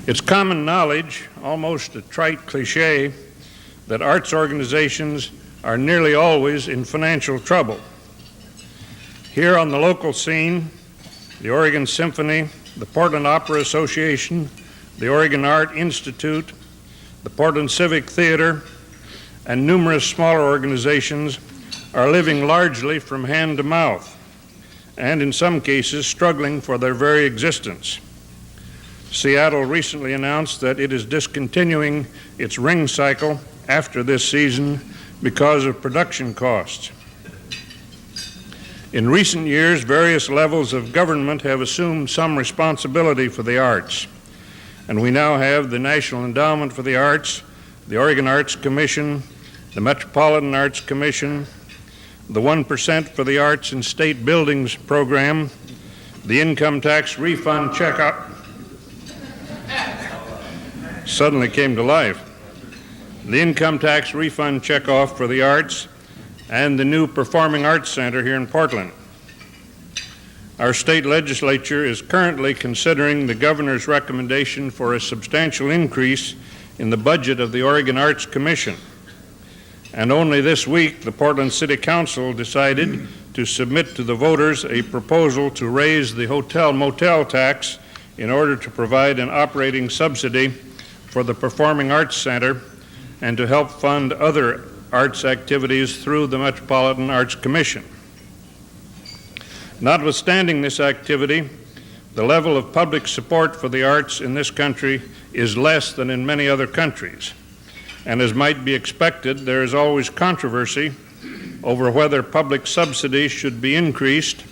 It's common knowledge, almost a trite cliche, that arts organizations are nearly always in financial trouble. Here on the local scene, the Oregon Symphony, the Portland Opera Association, the Oregon Art Institute, the Portland Civic Theatre, and numerous smaller organizations are living largely from hand to mouth, and in some cases struggling for their very existence. Seattle recently announced that it is discontinuing its ring cycle after this season because of production costs. In recent years, various levels of government have assumed some responsibility for the arts, and we now have the National Endowment for the Arts, the Oregon Arts Commission, the Metropolitan Arts Commission, the 1% for the Arts in State Buildings program, the income tax refund checkout suddenly came to life, the income tax refund checkoff for the arts, and the new Performing Arts Center here in Portland. Our state legislature is currently considering the governor's recommendation for a substantial increase in the budget of the Oregon Arts Commission. And only this week, the Portland City Council decided to submit to the voters a proposal to raise the hotel-motel tax in order to provide an operating subsidy for the Performing Arts Center and to help fund other arts activities through the Metropolitan Arts Commission. Notwithstanding this activity, the level of public support for the arts in this country is less than in many other countries. And as might be expected, there is always controversy over whether public subsidies should be increased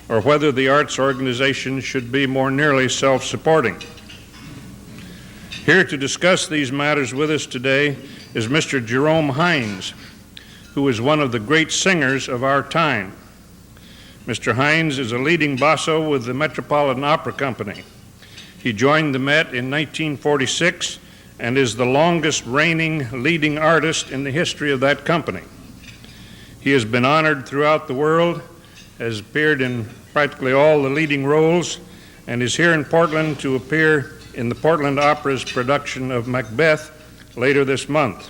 or whether the arts organizations should be more nearly self-supporting. Here to discuss these matters with us today is Mr. Jerome Hines, who is one of the great singers of our time. Mr. Hines is a leading basso with the Metropolitan Opera Company. He joined the Met in 1946 and is the longest reigning leading artist in the history of that company. He has been honored throughout the world, has appeared in practically all the leading roles, and is here in Portland to appear in the Portland Opera's production of Macbeth later this month.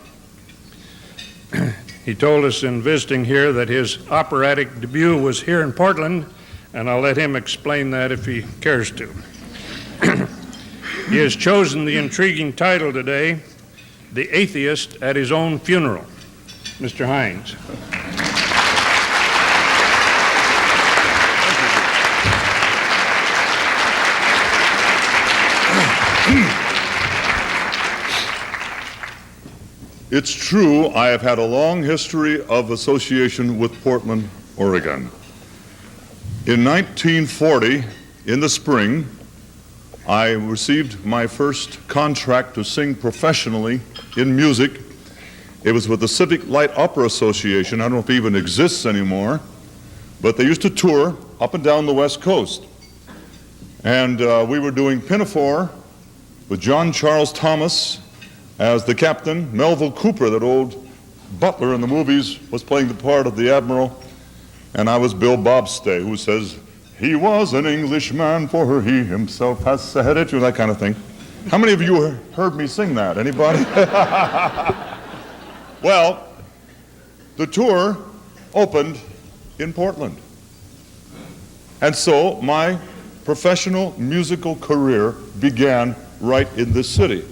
He told us in visiting here that his operatic debut was here in Portland, and I'll let him explain that if he cares to. He has chosen the intriguing title today, The Atheist at His Own Funeral. Mr. Hines. It's true, I have had a long history of association with Portland, Oregon. In 1940, in the spring, I received my first contract to sing professionally in music. It was with the Civic Light Opera Association. I don't know if it even exists anymore, but they used to tour up and down the West Coast. And we were doing Pinafore with John Charles Thomas as the captain. Melville Cooper, that old butler in the movies, was playing the part of the admiral, and I was Bill Bobstay, who says, "He was an Englishman, for he himself has said it," that kind of thing. How many of you heard me sing that? Anybody? Well, the tour opened in Portland. And so my professional musical career began right in this city.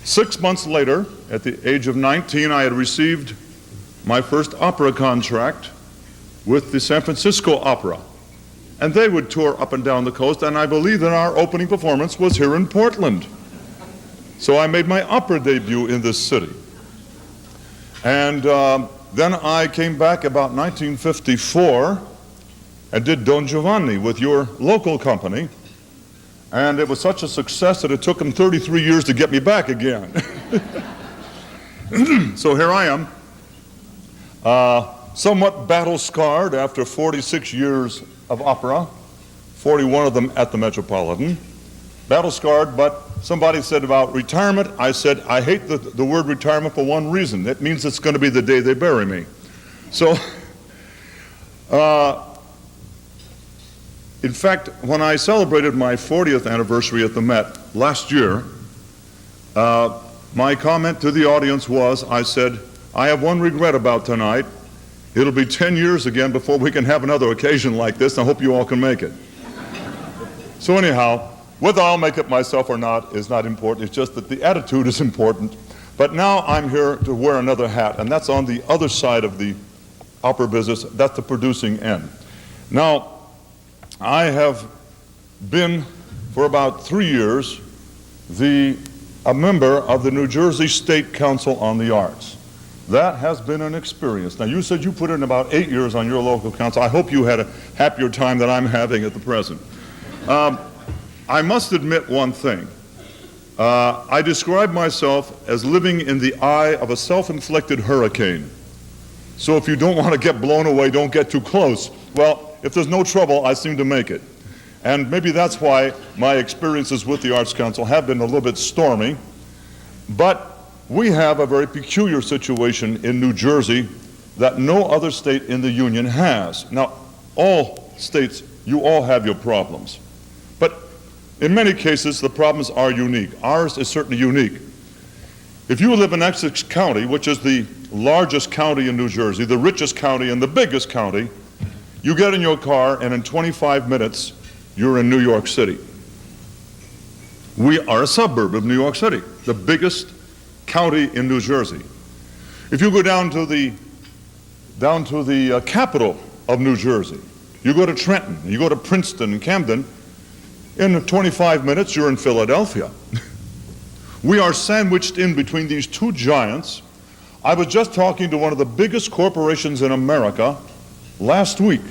6 months later, at the age of 19, I had received my first opera contract with the San Francisco Opera. And they would tour up and down the coast, and I believe that our opening performance was here in Portland. So I made my opera debut in this city. And then I came back about 1954 and did Don Giovanni with your local company. And it was such a success that it took them 33 years to get me back again. So here I am, somewhat battle-scarred after 46 years of opera, 41 of them at the Metropolitan. Battle-scarred, but somebody said about retirement. I said, I hate the word retirement for one reason. It means it's going to be the day they bury me. So In fact, when I celebrated my 40th anniversary at the Met last year, my comment to the audience was, I said, I have one regret about tonight. It'll be 10 years again before we can have another occasion like this. I hope you all can make it. So anyhow, whether I'll make it myself or not is not important. It's just that the attitude is important. But now I'm here to wear another hat, and that's on the other side of the opera business. That's the producing end. Now, I have been for about 3 years a member of the New Jersey State Council on the Arts. That has been an experience. Now, you said you put in about 8 years on your local council. I hope you had a happier time than I'm having at the present. I must admit one thing. I describe myself as living in the eye of a self-inflicted hurricane. So if you don't want to get blown away, don't get too close. Well, if there's no trouble, I seem to make it. And maybe that's why my experiences with the Arts Council have been a little bit stormy. But we have a very peculiar situation in New Jersey that no other state in the Union has. Now, all states, you all have your problems. But in many cases, the problems are unique. Ours is certainly unique. If you live in Essex County, which is the largest county in New Jersey, the richest county and the biggest county, you get in your car and in 25 minutes, you're in New York City. We are a suburb of New York City, the biggest county in New Jersey. If you go down to the capital of New Jersey, you go to Trenton, you go to Princeton and Camden, in 25 minutes you're in Philadelphia. We are sandwiched in between these two giants. I was just talking to one of the biggest corporations in America last week,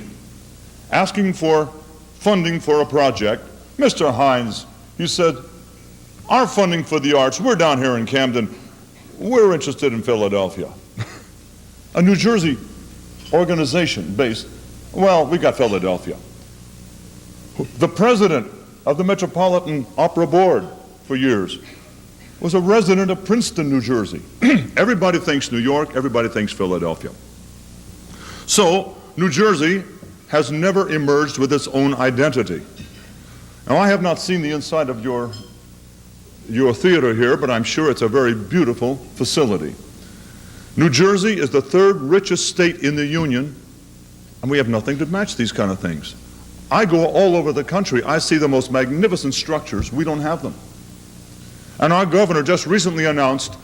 asking for funding for a project. Mr. Hines, he said, our funding for the arts, we're down here in Camden, we're interested in Philadelphia. A New Jersey organization based, well, we got Philadelphia. The president of the Metropolitan Opera Board for years was a resident of Princeton, New Jersey. Everybody thinks New York, everybody thinks Philadelphia. So, New Jersey has never emerged with its own identity. Now, I have not seen the inside of your theater here, but I'm sure it's a very beautiful facility. New Jersey is the third richest state in the Union, and we have nothing to match these kind of things. I go all over the country. I see the most magnificent structures. We don't have them. And our governor just recently announced,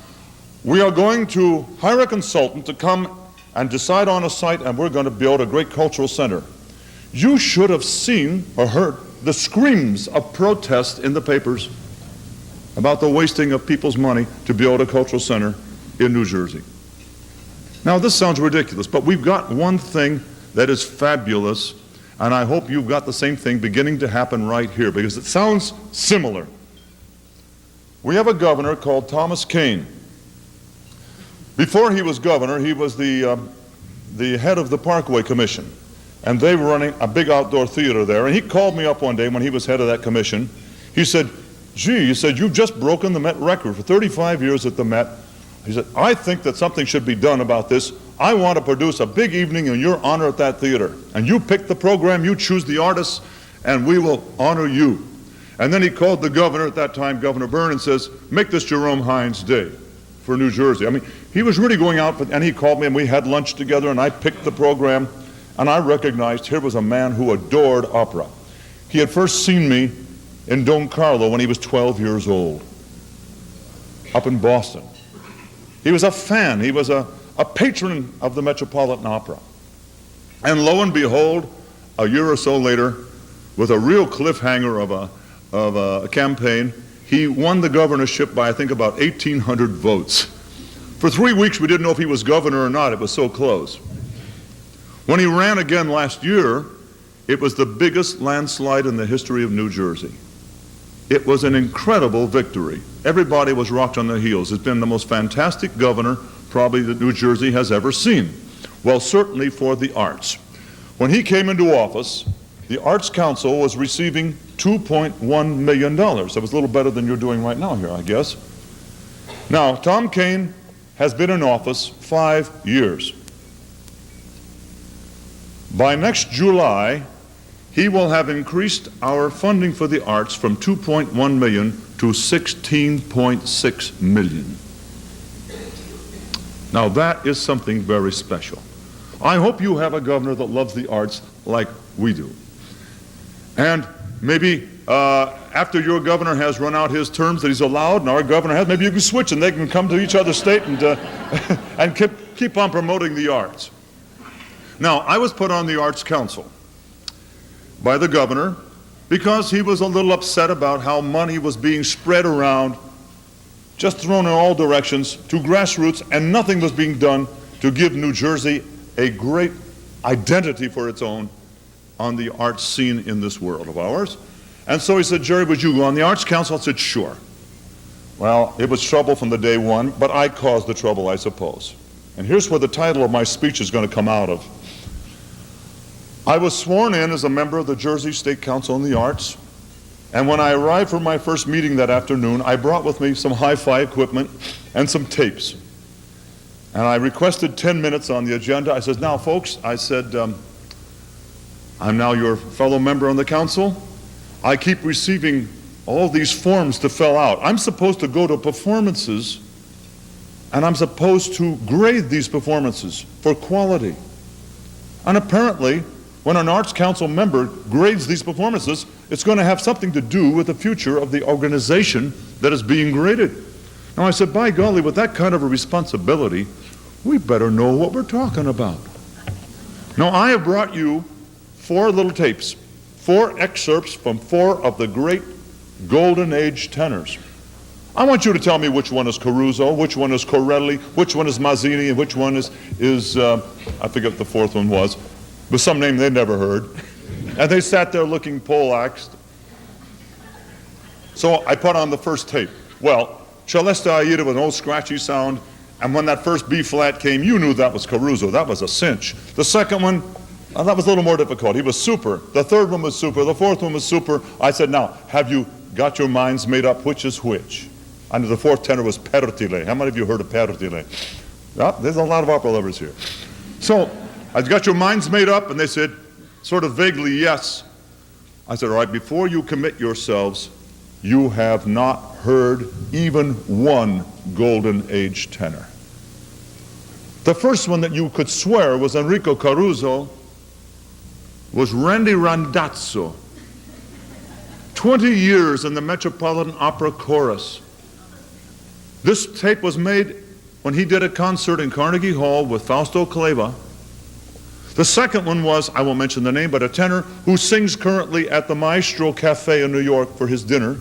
we are going to hire a consultant to come and decide on a site, and we're going to build a great cultural center. You should have seen or heard the screams of protest in the papers about the wasting of people's money to build a cultural center in New Jersey. Now, this sounds ridiculous, but we've got one thing that is fabulous, and I hope you've got the same thing beginning to happen right here, because it sounds similar. We have a governor called Thomas Kean. Before he was governor, he was the head of the Parkway Commission, and they were running a big outdoor theater there. And he called me up one day when he was head of that commission. He said, gee, he said, you've just broken the Met record for 35 years at the Met. He said, I think that something should be done about this. I want to produce a big evening in your honor at that theater. And you pick the program, you choose the artists, and we will honor you. And then he called the governor at that time, Governor Byrne, and says, make this Jerome Hines Day for New Jersey. I mean, he was really going out, and he called me, and we had lunch together, and I picked the program, and I recognized here was a man who adored opera. He had first seen me in Don Carlo when he was 12 years old, up in Boston. He was a fan. He was a patron of the Metropolitan Opera. And lo and behold, a year or so later, with a real cliffhanger of a campaign, he won the governorship by, I think, about 1,800 votes. For 3 weeks, we didn't know if he was governor or not. It was so close. When he ran again last year, it was the biggest landslide in the history of New Jersey. It was an incredible victory. Everybody was rocked on their heels. It's been the most fantastic governor probably that New Jersey has ever seen. Well, certainly for the arts. When he came into office, the Arts Council was receiving $2.1 million. That was a little better than you're doing right now here, I guess. Now, Tom Kean has been in office 5 years. By next July, he will have increased our funding for the arts from 2.1 million to 16.6 million. Now that is something very special. I hope you have a governor that loves the arts like we do. And maybe after your governor has run out his terms that he's allowed and our governor has, maybe you can switch and they can come to each other's state and, and keep on promoting the arts. Now, I was put on the Arts Council by the governor because he was a little upset about how money was being spread around, just thrown in all directions to grassroots, and nothing was being done to give New Jersey a great identity for its own on the arts scene in this world of ours. And so he said, Jerry, would you go on the Arts Council? I said, sure. Well, it was trouble from the day one, but I caused the trouble, I suppose. And here's where the title of my speech is going to come out of. I was sworn in as a member of the Jersey State Council on the Arts, and when I arrived for my first meeting that afternoon, I brought with me some hi-fi equipment and some tapes. And I requested 10 minutes on the agenda. I said, now folks, I said, I'm now your fellow member on the council. I keep receiving all these forms to fill out. I'm supposed to go to performances, and I'm supposed to grade these performances for quality. And apparently, when an Arts Council member grades these performances, it's going to have something to do with the future of the organization that is being graded. Now I said, by golly, with that kind of a responsibility, we better know what we're talking about. Now I have brought you 4 little tapes, 4 excerpts from 4 of the great Golden Age tenors. I want you to tell me which one is Caruso, which one is Corelli, which one is Mazzini, and which one is I forget what the 4th one was, with some name they'd never heard. And they sat there looking poleaxed. So I put on the first tape. Well, Celeste Aida with an old scratchy sound, and when that first B flat came, you knew that was Caruso. That was a cinch. The second one, that was a little more difficult. He was super. The third one was super. The fourth one was super. I said, now, have you got your minds made up which is which? And the 4th tenor was Pertile. How many of you heard of Pertile? Well, there's a lot of opera lovers here. So I got your minds made up, and they said, sort of vaguely, yes. I said, all right, before you commit yourselves, you have not heard even one Golden Age tenor. The first one that you could swear was Enrico Caruso was Randy Randazzo. 20 years in the Metropolitan Opera chorus. This tape was made when he did a concert in Carnegie Hall with Fausto Cleva. The second one was, I won't mention the name, but a tenor who sings currently at the Maestro Cafe in New York for his dinner.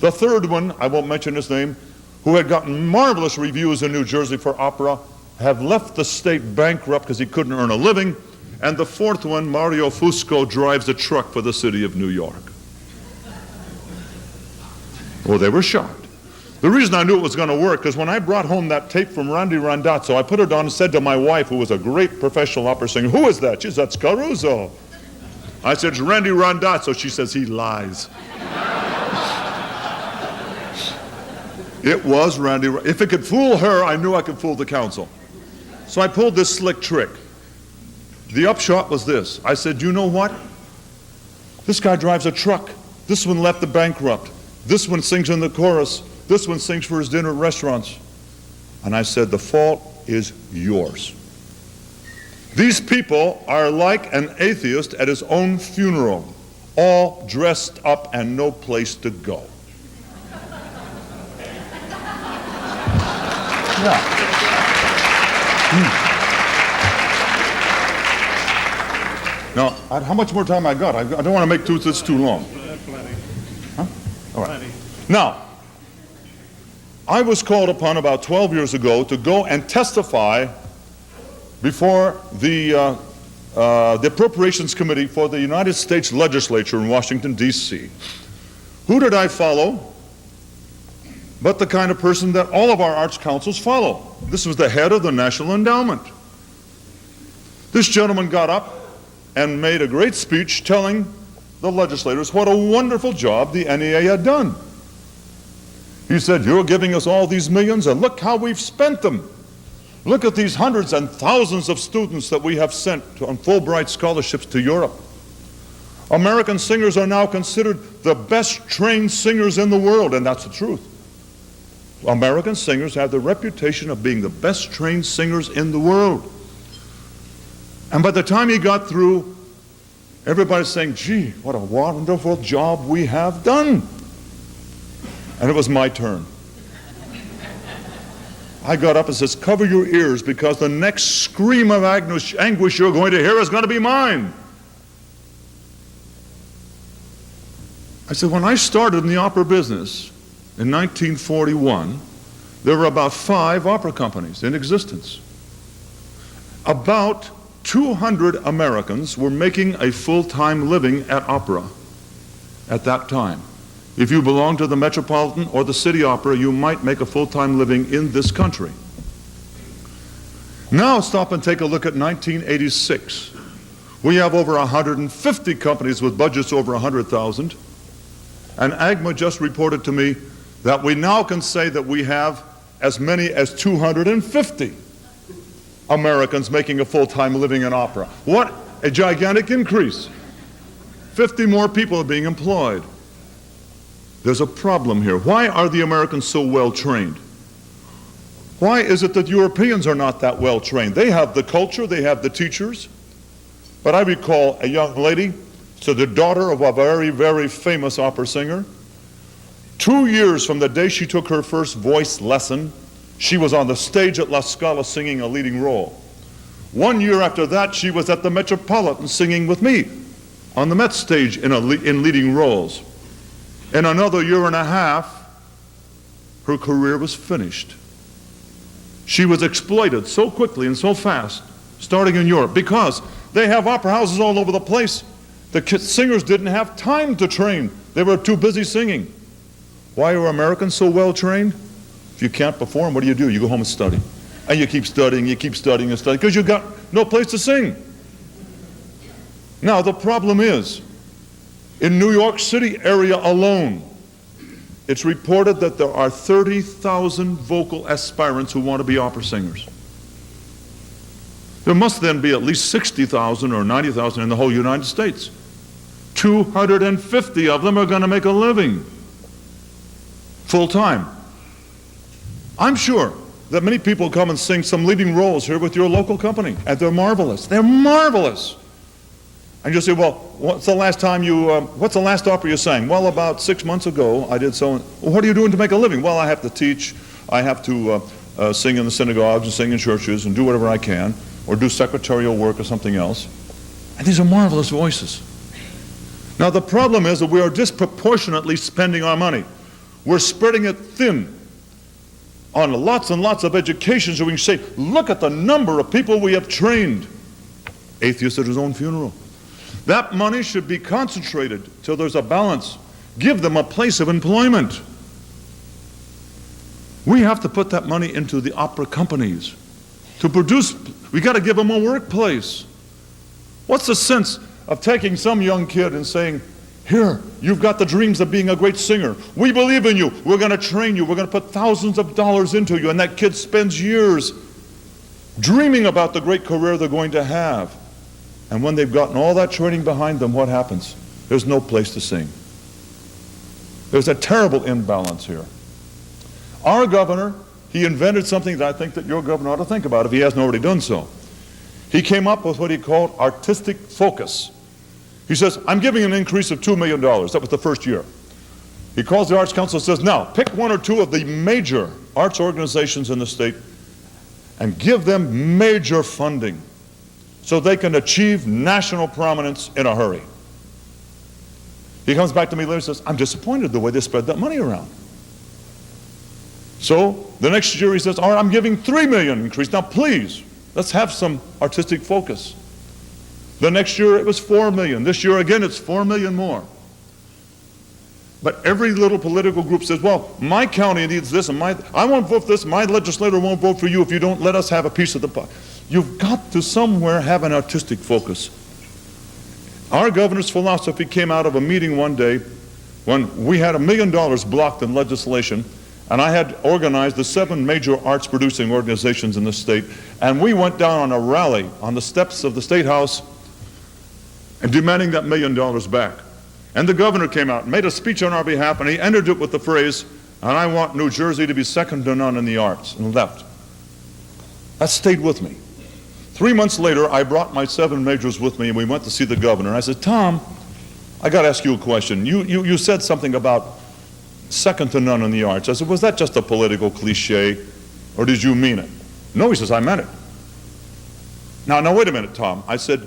The third one, I won't mention his name, who had gotten marvelous reviews in New Jersey for opera, have left the state bankrupt because he couldn't earn a living. And the 4th one, Mario Fusco, drives a truck for the city of New York. Well, they were shocked. The reason I knew it was going to work is when I brought home that tape from Randy Randazzo, I put it on and said to my wife, who was a great professional opera singer, who is that? She said, that's Caruso. I said, it's Randy Randazzo. She says, he lies. It was Randy. If it could fool her, I knew I could fool the council. So I pulled this slick trick. The upshot was this. I said, you know what? This guy drives a truck. This one left the bankrupt. This one sings in the chorus. This one sings for his dinner at restaurants. And I said, the fault is yours. These people are like an atheist at his own funeral, all dressed up and no place to go. Yeah. Now, how much more time I got? I don't want to make this too long. Plenty. Huh? All right. Plenty. Now, I was called upon about 12 years ago to go and testify before the Appropriations Committee for the United States Legislature in Washington, D.C. Who did I follow but the kind of person that all of our arts councils follow? This was the head of the National Endowment. This gentleman got up and made a great speech telling the legislators what a wonderful job the NEA had done. He said, you're giving us all these millions, and look how we've spent them. Look at these hundreds and thousands of students that we have sent on Fulbright scholarships to Europe. American singers are now considered the best trained singers in the world, and that's the truth. American singers have the reputation of being the best trained singers in the world. And by the time he got through, everybody's saying, gee, what a wonderful job we have done. And it was my turn. I got up and says, cover your ears, because the next scream of anguish you're going to hear is going to be mine. I said, when I started in the opera business in 1941, there were about 5 opera companies in existence. About 200 Americans were making a full-time living at opera at that time. If you belong to the Metropolitan or the City Opera, you might make a full-time living in this country. Now stop and take a look at 1986. We have over 150 companies with budgets over 100,000. And AGMA just reported to me that we now can say that we have as many as 250 Americans making a full-time living in opera. What a gigantic increase. 50 more people are being employed. There's a problem here. Why are the Americans so well trained? Why is it that Europeans are not that well trained? They have the culture, they have the teachers. But I recall a young lady, so the daughter of a very, very famous opera singer. 2 years from the day she took her first voice lesson, she was on the stage at La Scala singing a leading role. 1 year after that, she was at the Metropolitan singing with me on the Met stage in leading roles. In another year and a half, her career was finished. She was exploited so quickly and so fast, starting in Europe, because they have opera houses all over the place. The singers didn't have time to train. They were too busy singing. Why are Americans so well trained? If you can't perform, what do? You go home and study. And you keep studying and studying, because you've got no place to sing. Now, the problem is, in New York City area alone, it's reported that there are 30,000 vocal aspirants who want to be opera singers. There must then be at least 60,000 or 90,000 in the whole United States. 250 of them are going to make a living full time. I'm sure that many people come and sing some leading roles here with your local company, and they're marvelous. They're marvelous. And you say, well, what's the last opera you sang? Well, about 6 months ago, I did so. Well, what are you doing to make a living? Well, I have to teach. I have to sing in the synagogues and sing in churches and do whatever I can, or do secretarial work or something else. And these are marvelous voices. Now, the problem is that we are disproportionately spending our money. We're spreading it thin on lots and lots of education, so we can say, look at the number of people we have trained. Atheist at his own funeral. That money should be concentrated till there's a balance. Give them a place of employment. We have to put that money into the opera companies to produce. We got to give them a workplace. What's the sense of taking some young kid and saying, here, you've got the dreams of being a great singer. We believe in you. We're going to train you. We're going to put thousands of dollars into you. And that kid spends years dreaming about the great career they're going to have. And when they've gotten all that training behind them, what happens? There's no place to sing. There's a terrible imbalance here. Our governor, he invented something that I think that your governor ought to think about if he hasn't already done so. He came up with what he called artistic focus. He says, I'm giving an increase of $2 million. That was the first year. He calls the Arts Council and says, now, pick 1 or 2 of the major arts organizations in the state and give them major funding so they can achieve national prominence in a hurry. He comes back to me later and says, I'm disappointed the way they spread that money around. So the next year he says, all right, I'm giving $3 million increase. Now please, let's have some artistic focus. The next year it was $4 million. This year again it's $4 million more. But every little political group says, well, my county needs this, and I won't vote for this, my legislator won't vote for you if you don't let us have a piece of the pie. You've got to somewhere have an artistic focus. Our governor's philosophy came out of a meeting one day when we had $1 million blocked in legislation, and I had organized the 7 major arts producing organizations in the state, and we went down on a rally on the steps of the State House and demanding that $1 million back. And the governor came out and made a speech on our behalf, and he ended it with the phrase, "And I want New Jersey to be second to none in the arts," and left. That stayed with me. 3 months later, I brought my 7 majors with me, and we went to see the governor. And I said, "Tom, I got to ask you a question. You said something about second to none in the arts." I said, "Was that just a political cliche, or did you mean it?" "No," he says, "I meant it." Now wait a minute, Tom. I said,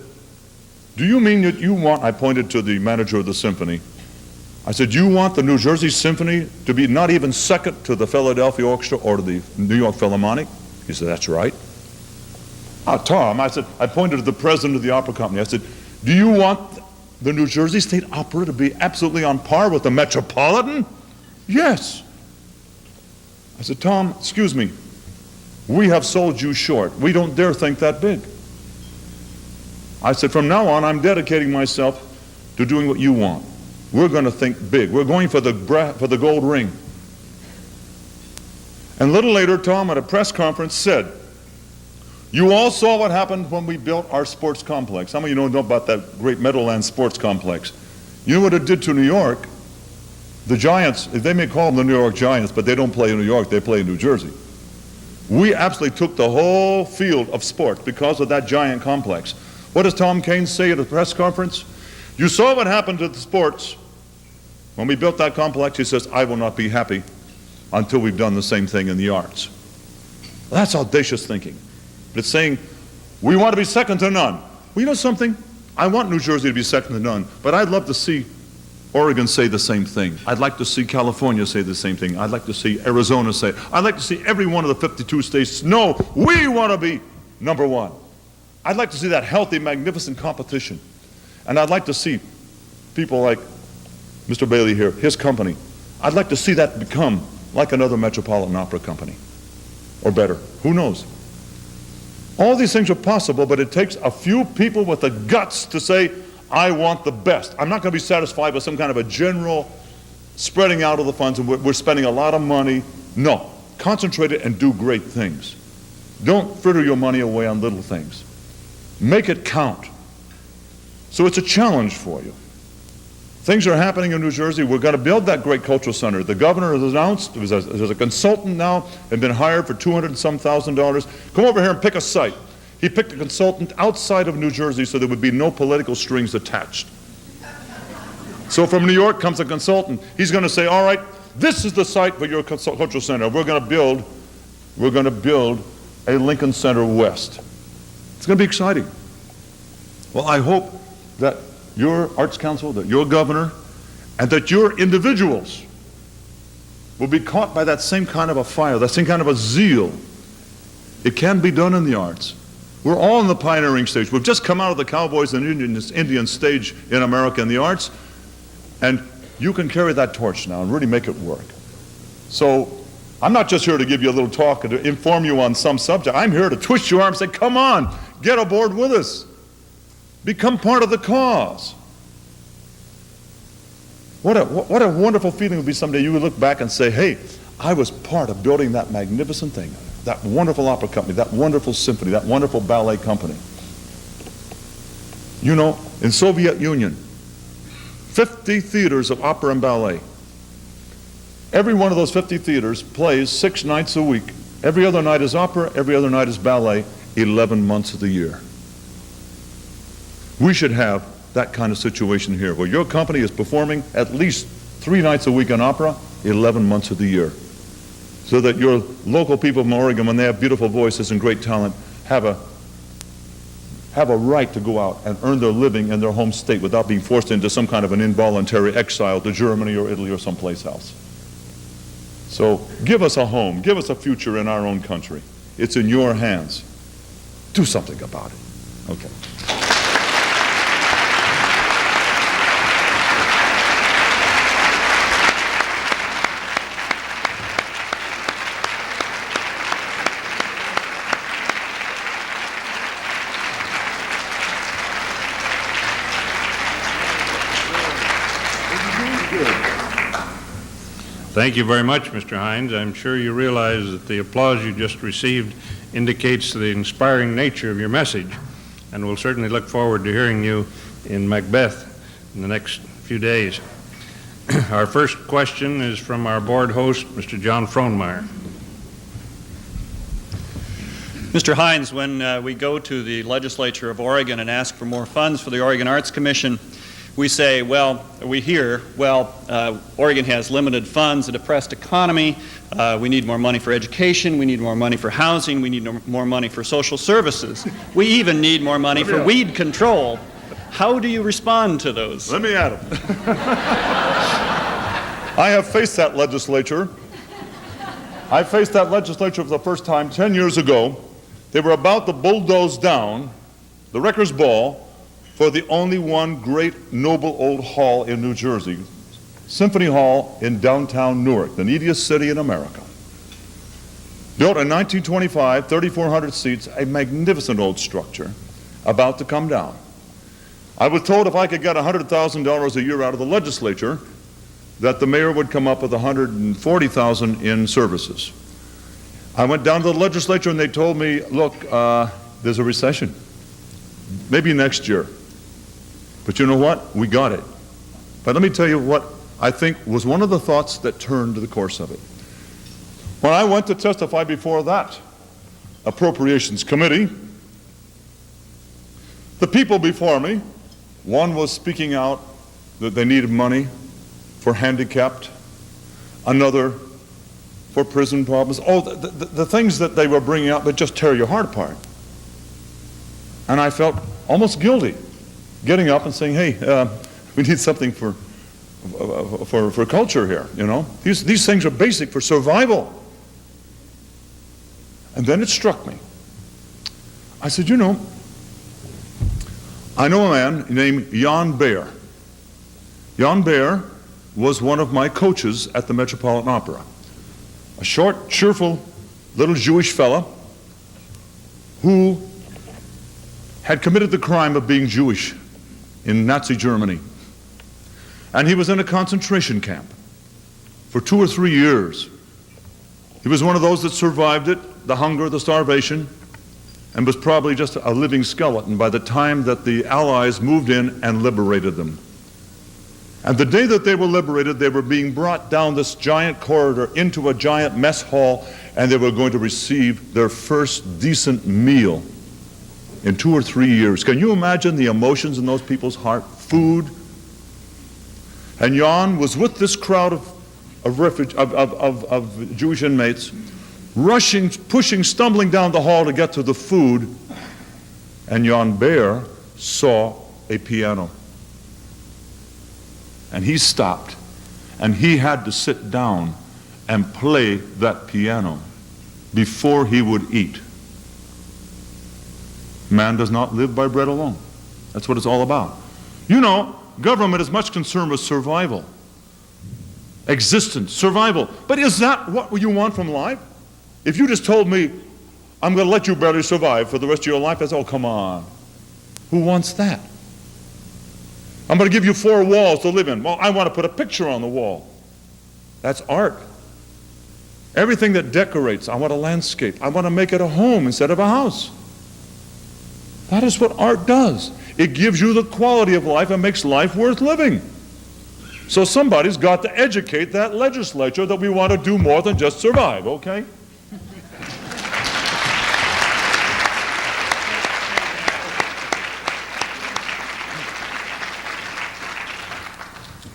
"Do you mean that you want," I pointed to the manager of the symphony, I said, "You want the New Jersey Symphony to be not even second to the Philadelphia Orchestra or to the New York Philharmonic?" He said, "That's right." Tom, I said, I pointed to the president of the opera company. I said, "Do you want the New Jersey State Opera to be absolutely on par with the Metropolitan?" "Yes." I said, "Tom, excuse me, we have sold you short. We don't dare think that big." I said, "From now on, I'm dedicating myself to doing what you want. We're going to think big. We're going for the gold ring." And a little later, Tom, at a press conference, said, "You all saw what happened when we built our sports complex. Some of you know about that great Meadowlands sports complex. You know what it did to New York? The Giants, they may call them the New York Giants, but they don't play in New York, they play in New Jersey. We absolutely took the whole field of sports because of that giant complex." What does Tom Kane say at a press conference? "You saw what happened to the sports when we built that complex." He says, "I will not be happy until we've done the same thing in the arts." Well, that's audacious thinking. It's saying, we want to be second to none. Well, you know something? I want New Jersey to be second to none, but I'd love to see Oregon say the same thing. I'd like to see California say the same thing. I'd like to see Arizona say it. I'd like to see every one of the 52 states know we want to be number one. I'd like to see that healthy, magnificent competition. And I'd like to see people like Mr. Bailey here, his company. I'd like to see that become like another Metropolitan Opera company, or better. Who knows? All these things are possible, but it takes a few people with the guts to say, "I want the best. I'm not going to be satisfied with some kind of a general spreading out of the funds and we're spending a lot of money." No. Concentrate it and do great things. Don't fritter your money away on little things. Make it count. So it's a challenge for you. Things are happening in New Jersey. We're going to build that great cultural center. The governor has announced, there's a consultant now, and been hired for $200 and some thousand. Come over here and pick a site. He picked a consultant outside of New Jersey so there would be no political strings attached. So from New York comes a consultant. He's going to say, "All right, this is the site for your cultural center. We're going to build a Lincoln Center West." It's going to be exciting. Well, I hope that your Arts Council, that your governor, and that your individuals will be caught by that same kind of a fire, that same kind of a zeal. It can be done in the arts. We're all in the pioneering stage. We've just come out of the Cowboys and Indian stage in America in the arts, and you can carry that torch now and really make it work. So I'm not just here to give you a little talk and to inform you on some subject. I'm here to twist your arm and say, "Come on, get aboard with us. Become part of the cause." What a wonderful feeling it would be someday you would look back and say, "Hey, I was part of building that magnificent thing, that wonderful opera company, that wonderful symphony, that wonderful ballet company." You know, in Soviet Union, 50 theaters of opera and ballet. Every one of those 50 theaters plays 6 nights a week. Every other night is opera, every other night is ballet, 11 months of the year. We should have that kind of situation here, where your company is performing at least 3 nights a week in opera, 11 months of the year, so that your local people from Oregon, when they have beautiful voices and great talent, have a right to go out and earn their living in their home state without being forced into some kind of an involuntary exile to Germany or Italy or someplace else. So give us a home, give us a future in our own country. It's in your hands. Do something about it. Okay. Thank you very much, Mr. Hines. I'm sure you realize that the applause you just received indicates the inspiring nature of your message, and we'll certainly look forward to hearing you in Macbeth in the next few days. Our first question is from our board host, Mr. John Frohnmeyer. Mr. Hines, when we go to the legislature of Oregon and ask for more funds for the Oregon Arts Commission, we say, Oregon has limited funds, a depressed economy, we need more money for education, we need more money for housing, we need more money for social services. We even need more money for weed control. How do you respond to those? Let me at it. I have faced that legislature. I faced that legislature for the first time 10 years ago. They were about to bulldoze down the Wrecker's Ball for the only one great noble old hall in New Jersey, Symphony Hall in downtown Newark, the neediest city in America. Built in 1925, 3,400 seats, a magnificent old structure, about to come down. I was told if I could get $100,000 a year out of the legislature, that the mayor would come up with $140,000 in services. I went down to the legislature and they told me, look, there's a recession. Maybe next year. But you know what? We got it. But let me tell you what I think was one of the thoughts that turned the course of it. When I went to testify before that Appropriations Committee, the people before me, one was speaking out that they needed money for handicapped, another for prison problems. Oh, the things that they were bringing out that just tear your heart apart. And I felt almost guilty getting up and saying, hey, we need something for culture here, you know. These things are basic for survival. And then it struck me. I said, you know, I know a man named Jan Baer. Jan Baer was one of my coaches at the Metropolitan Opera. A short, cheerful, little Jewish fella who had committed the crime of being Jewish in Nazi Germany. And he was in a concentration camp for 2 or 3 years. He was one of those that survived it, the hunger, the starvation, and was probably just a living skeleton by the time that the Allies moved in and liberated them. And the day that they were liberated, they were being brought down this giant corridor into a giant mess hall, and they were going to receive their first decent meal in 2 or 3 years. Can you imagine the emotions in those people's heart? Food. And Jan was with this crowd of Jewish inmates, rushing, pushing, stumbling down the hall to get to the food, and Jan Baer saw a piano. And he stopped, and he had to sit down and play that piano before he would eat. Man does not live by bread alone. That's what it's all about. You know, government is much concerned with survival, existence, survival. But is that what you want from life? If you just told me, I'm going to let you barely survive for the rest of your life, that's, oh, come on. Who wants that? I'm going to give you 4 walls to live in. Well, I want to put a picture on the wall. That's art. Everything that decorates, I want a landscape. I want to make it a home instead of a house. That is what art does. It gives you the quality of life and makes life worth living. So somebody's got to educate that legislature that we want to do more than just survive, okay?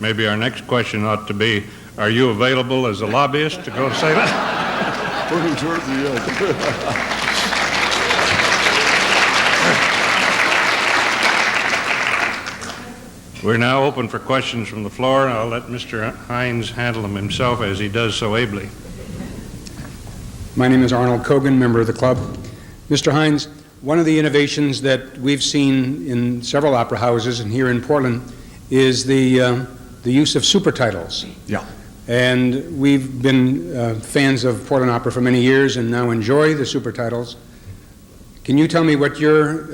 Maybe our next question ought to be, are you available as a lobbyist to go say that? For New Jersey, yes. We're now open for questions from the floor, and I'll let Mr. Hines handle them himself as he does so ably. My name is Arnold Kogan, member of the club. Mr. Hines, one of the innovations that we've seen in several opera houses and here in Portland is the use of super titles. Yeah. And we've been fans of Portland Opera for many years and now enjoy the super titles. Can you tell me what your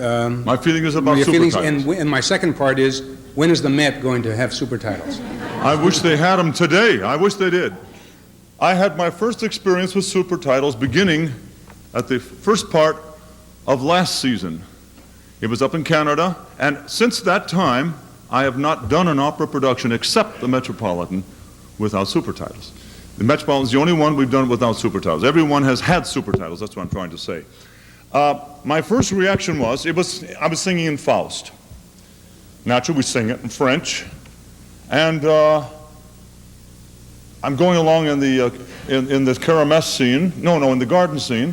my feeling is about your super feelings? titles. And my second part is, when is the Met going to have super titles? I wish they had them today. I wish they did. I had my first experience with super titles beginning at the first part of last season It was up in Canada, and since that time, I have not done an opera production except the Metropolitan without super titles. The Metropolitan is the only one we've done without super titles. Everyone has had super titles, that's what I'm trying to say. My first reaction was, I was singing in Faust. Naturally, we sing it in French, and I'm going along in the Kermesse scene, in the garden scene,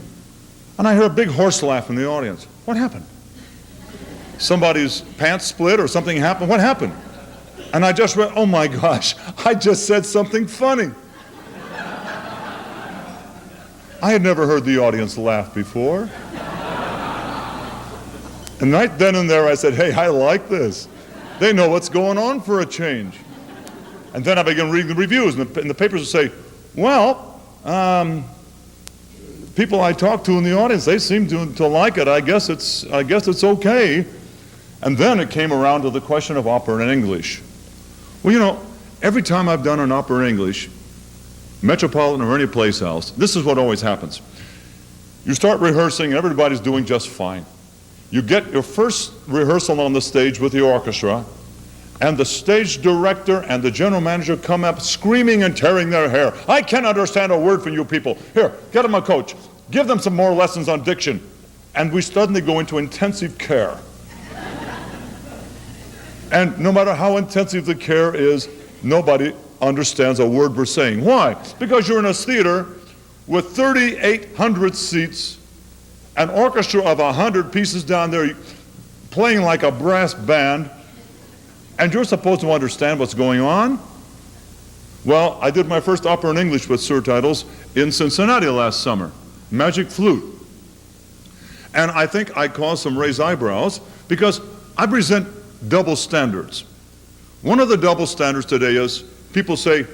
and I hear a big horse laugh in the audience. What happened? Somebody's pants split or something happened? What happened? And I just read, oh my gosh, I just said something funny. I had never heard the audience laugh before. And right then and there I said, hey, I like this. They know what's going on for a change. And then I began reading the reviews, and the papers would say, well, people I talked to in the audience, they seem to like it. I guess it's okay. And then it came around to the question of opera in English. Well, every time I've done an opera in English, Metropolitan or any place else, this is what always happens. You start rehearsing, and everybody's doing just fine. You get your first rehearsal on the stage with the orchestra, and the stage director and the general manager come up screaming and tearing their hair. I can't understand a word from you people. Here, get them a coach. Give them some more lessons on diction. And we suddenly go into intensive care. And no matter how intensive the care is, nobody understands a word we're saying. Why? Because you're in a theater with 3,800 seats, an orchestra of 100 pieces down there playing like a brass band, and you're supposed to understand what's going on? Well, I did my first opera in English with surtitles in Cincinnati last summer, Magic Flute. And I think I caused some raised eyebrows because I present double standards. One of the double standards today is people say,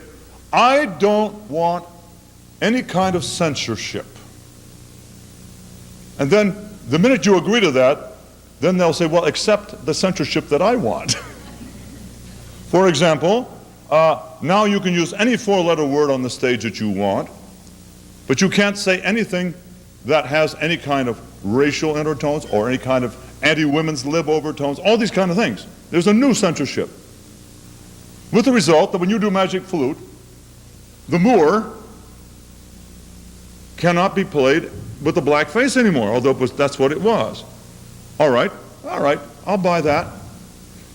I don't want any kind of censorship. And then the minute you agree to that, then they'll say, well, accept the censorship that I want. For example, now you can use any four-letter word on the stage that you want, but you can't say anything that has any kind of racial undertones or any kind of anti-women's lib overtones, all these kind of things. There's a new censorship. With the result that when you do Magic Flute, the Moor cannot be played with a black face anymore, although that's what it was. All right, I'll buy that.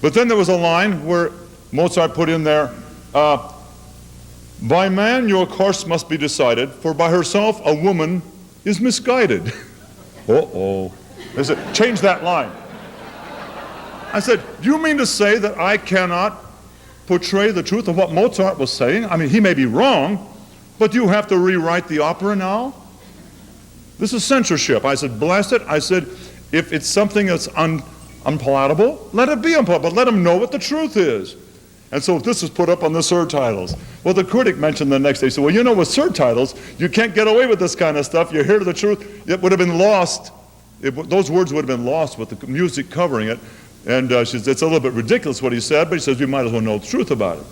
But then there was a line where Mozart put in there, by man your course must be decided, for by herself a woman is misguided. Uh-oh. They said, change that line. I said, do you mean to say that I cannot portray the truth of what Mozart was saying? I mean, he may be wrong, but you have to rewrite the opera now? This is censorship. I said, blast it. I said, if it's something that's unpalatable, let it be unpalatable, but let them know what the truth is. And so this is put up on the surtitles. Well, the critic mentioned the next day, he said, well, with surtitles, you can't get away with this kind of stuff. You hear the truth. It would have been lost. Those words would have been lost with the music covering it. And she says, it's a little bit ridiculous what he said, but he says, we might as well know the truth about it.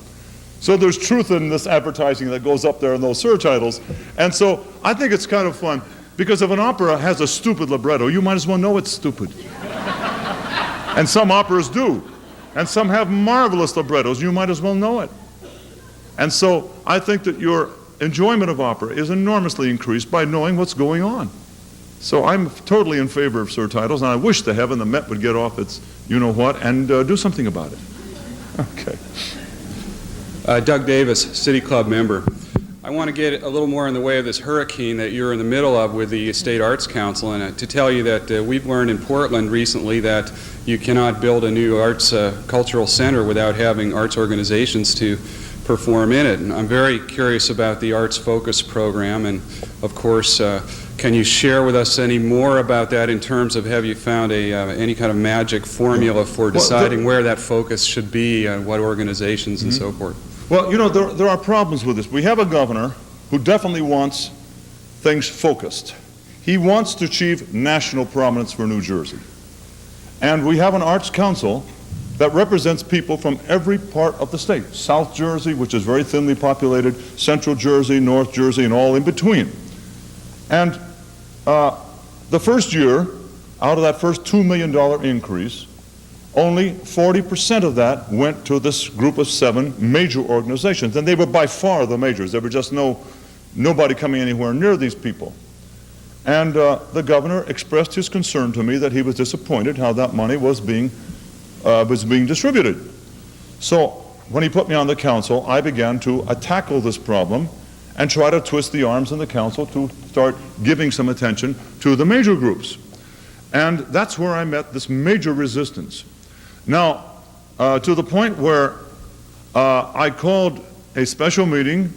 So there's truth in this advertising that goes up there in those surtitles. And so I think it's kind of fun, because if an opera has a stupid libretto, you might as well know it's stupid. And some operas do. And some have marvelous librettos, you might as well know it. And so I think that your enjoyment of opera is enormously increased by knowing what's going on. So I'm totally in favor of surtitles, and I wish to heaven the Met would get off its you-know-what and do something about it. Okay. Doug Davis, City Club member. I want to get a little more in the way of this hurricane that you're in the middle of with the State Arts Council, and to tell you that we've learned in Portland recently that you cannot build a new arts cultural center without having arts organizations to perform in it. And I'm very curious about the Arts Focus program, and of course, can you share with us any more about that in terms of, have you found any kind of magic formula for deciding where that focus should be, what organizations and so forth? Well, there are problems with this. We have a governor who definitely wants things focused. He wants to achieve national prominence for New Jersey. And we have an arts council that represents people from every part of the state. South Jersey, which is very thinly populated, Central Jersey, North Jersey, and all in between. And the first year, out of that first $2 million increase, only 40% of that went to this group of 7 major organizations. And they were by far the majors. There were just nobody coming anywhere near these people. And the governor expressed his concern to me that he was disappointed how that money was being distributed. So when he put me on the council, I began to tackle this problem and try to twist the arms in the council to start giving some attention to the major groups. And that's where I met this major resistance. Now, to the point where I called a special meeting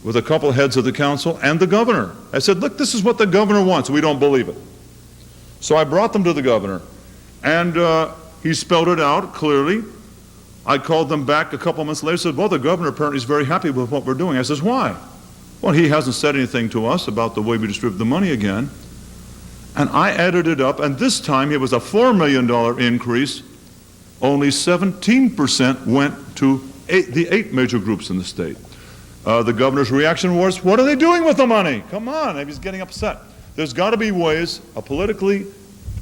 with a couple heads of the council and the governor. I said, look, this is what the governor wants. We don't believe it. So I brought them to the governor, and he spelled it out clearly. I called them back a couple months later and said, well, the governor apparently is very happy with what we're doing. I says, why? Well, he hasn't said anything to us about the way we distribute the money again. And I added it up, and this time it was a $4 million increase. Only 17% went to the 8 major groups in the state. The governor's reaction was, what are they doing with the money? Come on, he's getting upset. There's got to be ways of politically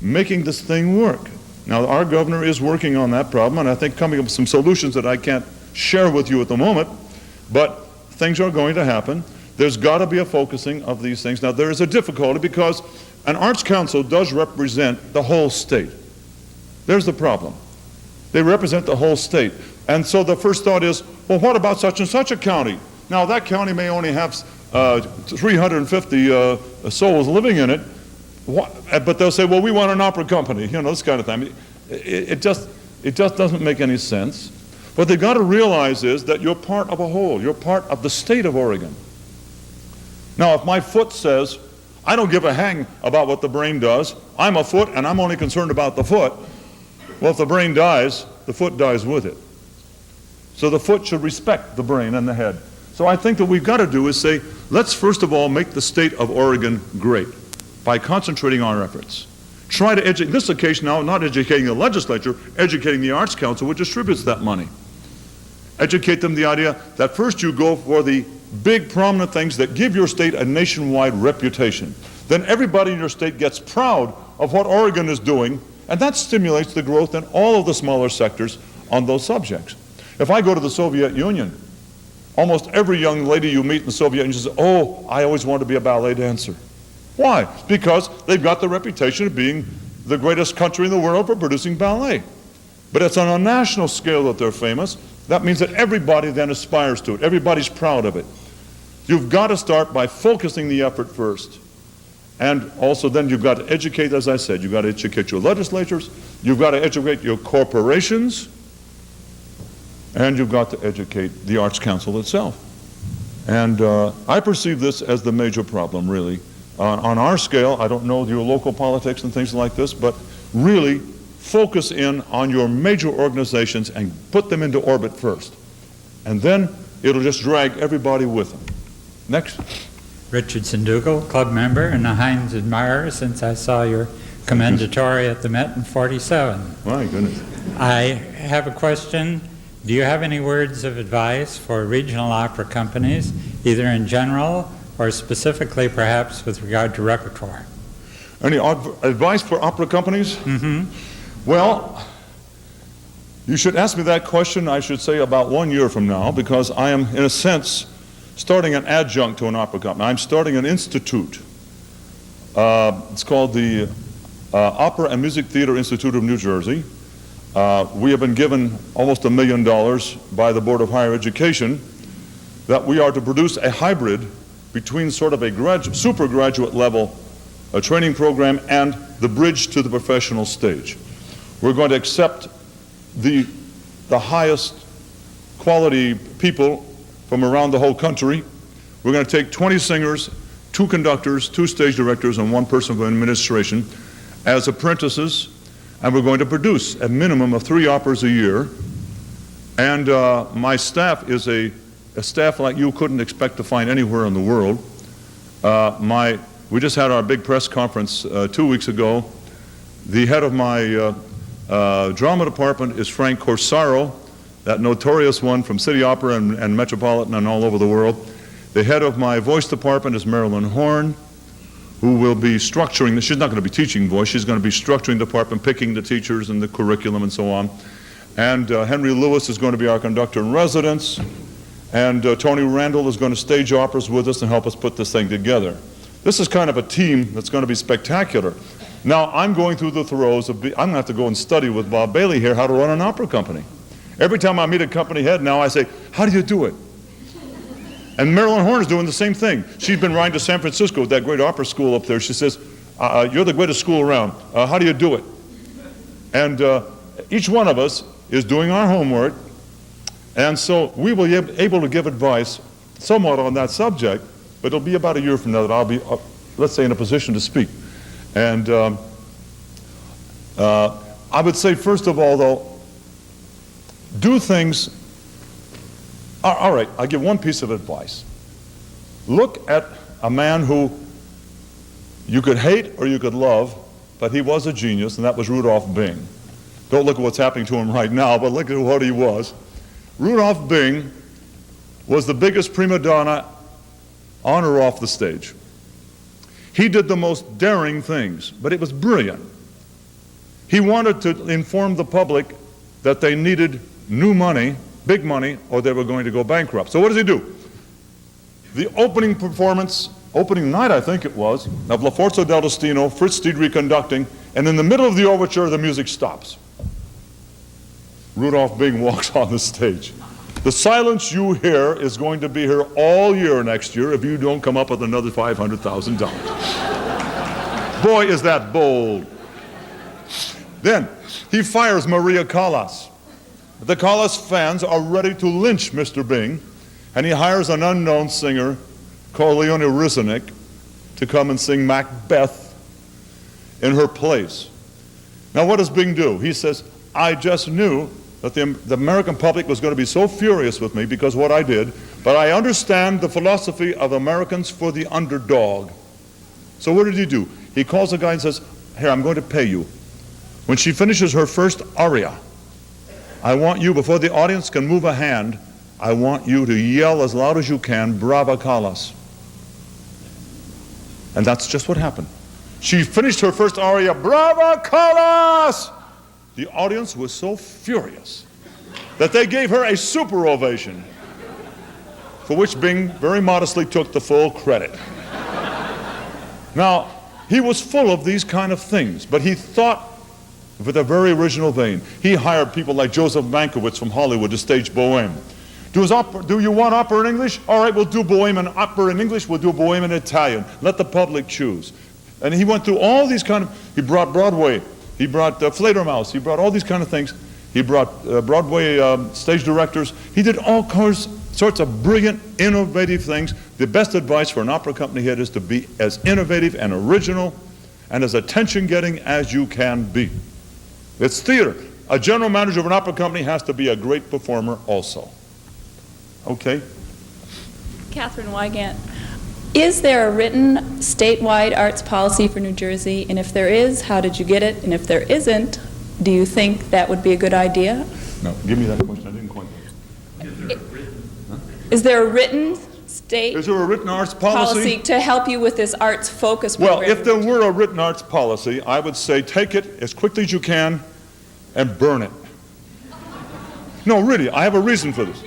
making this thing work. Now, our governor is working on that problem, and I think coming up with some solutions that I can't share with you at the moment, but things are going to happen. There's got to be a focusing of these things. Now, there is a difficulty because an arts council does represent the whole state. There's the problem. They represent the whole state. And so the first thought is, well, what about such and such a county? Now, that county may only have 350 souls living in it, but they'll say, well, we want an opera company, this kind of thing. It just doesn't make any sense. What they've got to realize is that you're part of a whole. You're part of the state of Oregon. Now, if my foot says, I don't give a hang about what the brain does, I'm a foot and I'm only concerned about the foot, well, if the brain dies, the foot dies with it. So the foot should respect the brain and the head. So I think that we've got to do is say, let's first of all make the state of Oregon great by concentrating our efforts. Try to educate, this occasion now, not educating the legislature, educating the Arts Council, which distributes that money. Educate them the idea that first you go for the big prominent things that give your state a nationwide reputation. Then everybody in your state gets proud of what Oregon is doing, and that stimulates the growth in all of the smaller sectors on those subjects. If I go to the Soviet Union, almost every young lady you meet in the Soviet Union says, oh, I always wanted to be a ballet dancer. Why? Because they've got the reputation of being the greatest country in the world for producing ballet. But it's on a national scale that they're famous. That means that everybody then aspires to it. Everybody's proud of it. You've got to start by focusing the effort first. And also then you've got to educate, as I said, you've got to educate your legislatures, you've got to educate your corporations, and you've got to educate the Arts Council itself. And I perceive this as the major problem, really. On our scale, I don't know your local politics and things like this, but really focus in on your major organizations and put them into orbit first. And then it'll just drag everybody with them. Next. Richard Sandugal, club member and a Hines admirer since I saw your commendatory at the Met in '47. My goodness. I have a question. Do you have any words of advice for regional opera companies, either in general or specifically perhaps with regard to repertoire? Any advice for opera companies? Mm-hmm. Well, you should ask me that question, I should say, about 1 year from now, because I am, in a sense, starting an adjunct to an opera company. I'm starting an institute. It's called the Opera and Music Theater Institute of New Jersey. We have been given almost $1 million by the Board of Higher Education that we are to produce a hybrid between sort of a super graduate level training program and the bridge to the professional stage. We're going to accept the highest quality people from around the whole country. We're going to take 20 singers, 2 conductors, 2 stage directors, and 1 person for administration as apprentices, and we're going to produce a minimum of 3 operas a year. And my staff is a staff like you couldn't expect to find anywhere in the world. We just had our big press conference 2 weeks ago. The head of my drama department is Frank Corsaro, that notorious one from City Opera and Metropolitan and all over the world. The head of my voice department is Marilyn Horn. who will be structuring, she's not going to be teaching voice, she's going to be structuring the department, picking the teachers and the curriculum and so on. And Henry Lewis is going to be our conductor in residence. And Tony Randall is going to stage operas with us and help us put this thing together. This is kind of a team that's going to be spectacular. Now, I'm going through the throes of, I'm going to have to go and study with Bob Bailey here how to run an opera company. Every time I meet a company head now, I say, how do you do it? And Marilyn Horn is doing the same thing. She's been riding to San Francisco with that great opera school up there. She says, you're the greatest school around. How do you do it? And each one of us is doing our homework. And so we will be able to give advice somewhat on that subject, but it'll be about a year from now that I'll be, let's say, in a position to speak. And I would say, first of all, though, do things. All right, I'll give one piece of advice. Look at a man who you could hate or you could love, but he was a genius, and that was Rudolph Bing. Don't look at what's happening to him right now, but look at what he was. Rudolph Bing was the biggest prima donna on or off the stage. He did the most daring things, but it was brilliant. He wanted to inform the public that they needed new money, big money, or they were going to go bankrupt. So what does he do? The opening performance, opening night I think it was, of La Forza del Destino, Fritz Steed conducting, and in the middle of the overture the music stops. Rudolph Bing walks on the stage. The silence you hear is going to be here all year next year if you don't come up with another $500,000. Boy, is that bold. Then he fires Maria Callas. The Callas fans are ready to lynch Mr. Bing, and he hires an unknown singer called Leonie Rizanek to come and sing Macbeth in her place. Now what does Bing do? He says, I just knew that the American public was going to be so furious with me because of what I did, but I understand the philosophy of Americans for the underdog. So what did he do? He calls the guy and says, here, I'm going to pay you. When she finishes her first aria, I want you, before the audience can move a hand, I want you to yell as loud as you can, Brava Callas. And that's just what happened. She finished her first aria, Brava Callas! The audience was so furious that they gave her a super ovation, for which Bing very modestly took the full credit. Now, he was full of these kind of things, but he thought with a very original vein. He hired people like Joseph Mankiewicz from Hollywood to stage Bohème. Do you want opera in English? All right, we'll do Bohème and opera in English, we'll do Bohème in Italian. Let the public choose. And he went through all these kind of, he brought Broadway, he brought Fledermaus, he brought all these kind of things. He brought Broadway stage directors. He did all sorts of brilliant, innovative things. The best advice for an opera company head is to be as innovative and original and as attention-getting as you can be. It's theater. A general manager of an opera company has to be a great performer also. Okay? Catherine Wygant. Is there a written statewide arts policy for New Jersey? And if there is, how did you get it? And if there isn't, do you think that would be a good idea? No, give me that question. I didn't quite. Is there a written state Is there a written arts policy? to help you with this arts focus Well, program? if there were a written arts policy, I would say take it as quickly as you can and burn it. No, really, I have a reason for this.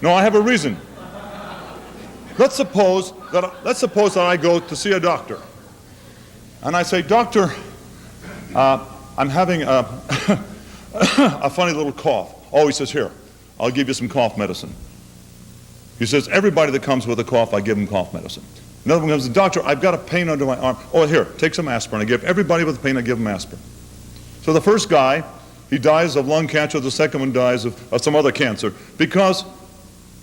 No, I have a reason. Let's suppose that I go to see a doctor, and I say, Doctor, I'm having a funny little cough. Oh, he says, here, I'll give you some cough medicine. He says, everybody that comes with a cough, I give them cough medicine. Another one comes, Doctor, I've got a pain under my arm. Oh, here, take some aspirin. I give everybody with pain, I give them aspirin. So the first guy, he dies of lung cancer. The second one dies of some other cancer because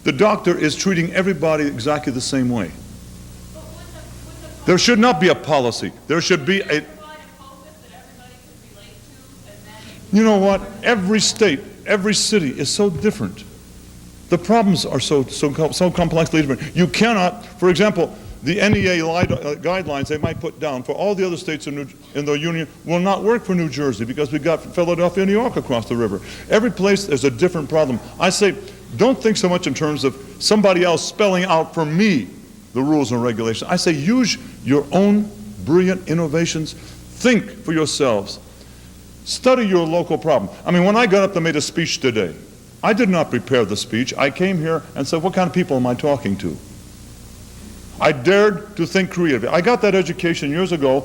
the doctor is treating everybody exactly the same way. There should not be a policy. There should be a... You know what? Every state, every city is so different. The problems are so complexly different. You cannot, for example, the NEA guidelines they might put down for all the other states in the Union will not work for New Jersey because we've got Philadelphia and New York across the river. Every place there's a different problem. I say, don't think so much in terms of somebody else spelling out for me the rules and regulations. I say use your own brilliant innovations. Think for yourselves. Study your local problem. I mean, when I got up to make a speech today, I did not prepare the speech. I came here and said, what kind of people am I talking to? I dared to think creatively. I got that education years ago